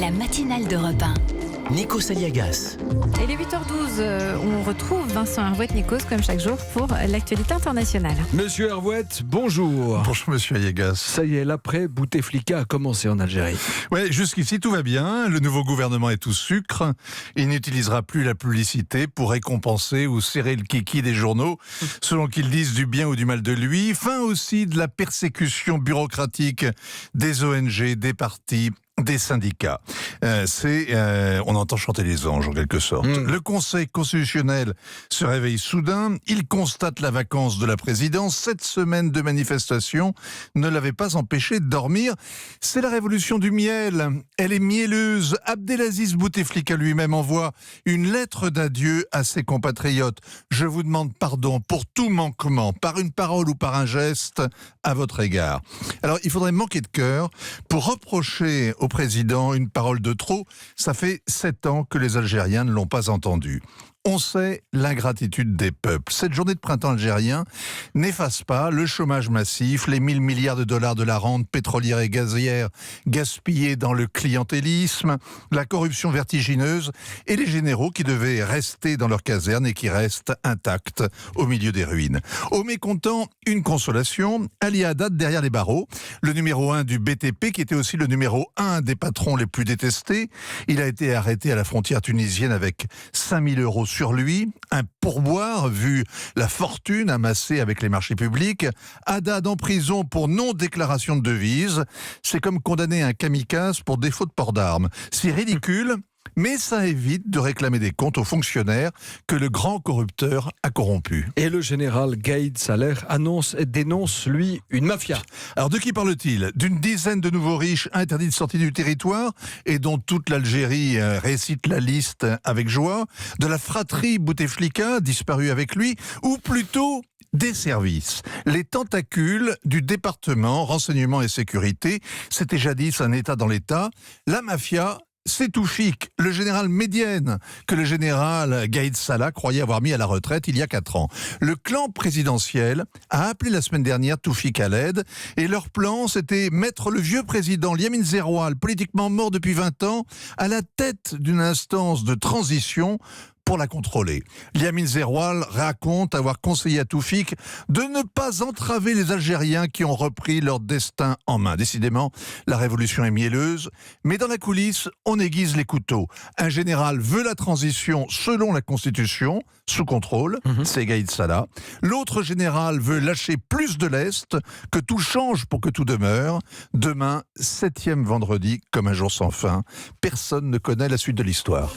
La matinale d'Europe 1. Nikos Aliagas. Et les 8h12, on retrouve Vincent Hervouet, Nikos, comme chaque jour, pour l'actualité internationale. Monsieur Hervouet, bonjour. Bonjour Monsieur Aliagas. Ça y est, l'après Bouteflika a commencé en Algérie. Ouais, jusqu'ici tout va bien. Le nouveau gouvernement est tout sucre. Il n'utilisera plus la publicité pour récompenser ou serrer le kiki des journaux, selon qu'ils disent du bien ou du mal de lui. Fin aussi de la persécution bureaucratique des ONG, des partis, des syndicats. On entend chanter les anges en quelque sorte. Le Conseil constitutionnel se réveille soudain. Il constate la vacance de la présidence. 7 semaines de manifestation ne l'avaient pas empêché de dormir. C'est la révolution du miel. Elle est mielleuse. Abdelaziz Bouteflika lui-même envoie une lettre d'adieu à ses compatriotes. Je vous demande pardon pour tout manquement, par une parole ou par un geste, à votre égard. Alors, il faudrait manquer de cœur pour reprocher au président une parole de trop. Ça fait 7 ans que les Algériens ne l'ont pas entendu. On sait l'ingratitude des peuples. Cette journée de printemps algérien n'efface pas le chômage massif, les 1000 milliards de dollars de la rente pétrolière et gazière gaspillés dans le clientélisme, la corruption vertigineuse et les généraux qui devaient rester dans leur caserne et qui restent intacts au milieu des ruines. Aux mécontents, une consolation, Ali Haddad derrière les barreaux, le numéro 1 du BTP qui était aussi le numéro 1 des patrons les plus détestés. Il a été arrêté à la frontière tunisienne avec 5000 euros sur lui, un pourboire vu la fortune amassée avec les marchés publics. Haddad en prison pour non-déclaration de devise. C'est comme condamner un kamikaze pour défaut de port d'armes. C'est ridicule, mais ça évite de réclamer des comptes aux fonctionnaires que le grand corrupteur a corrompus. Et le général Gaïd Saler dénonce, lui, une mafia. Alors de qui parle-t-il ? D'une dizaine de nouveaux riches interdits de sortie du territoire et dont toute l'Algérie récite la liste avec joie ? De la fratrie Bouteflika, disparue avec lui ? Ou plutôt des services, les tentacules du département renseignement et sécurité. C'était jadis un État dans l'État. La mafia, c'est Toufik, le général Médienne, que le général Gaïd Salah croyait avoir mis à la retraite il y a 4 ans. Le clan présidentiel a appelé la semaine dernière Toufik à l'aide et leur plan, c'était mettre le vieux président Yamin Zeroual, politiquement mort depuis 20 ans, à la tête d'une instance de transition pour la contrôler. Yamin Zeroual raconte avoir conseillé à Toufik de ne pas entraver les Algériens qui ont repris leur destin en main. Décidément, la révolution est mielleuse, mais dans la coulisse, on aiguise les couteaux. Un général veut la transition selon la Constitution, sous contrôle, c'est Gaïd Salah. L'autre général veut lâcher plus de l'Est, que tout change pour que tout demeure. Demain, 7e vendredi, comme un jour sans fin. Personne ne connaît la suite de l'histoire.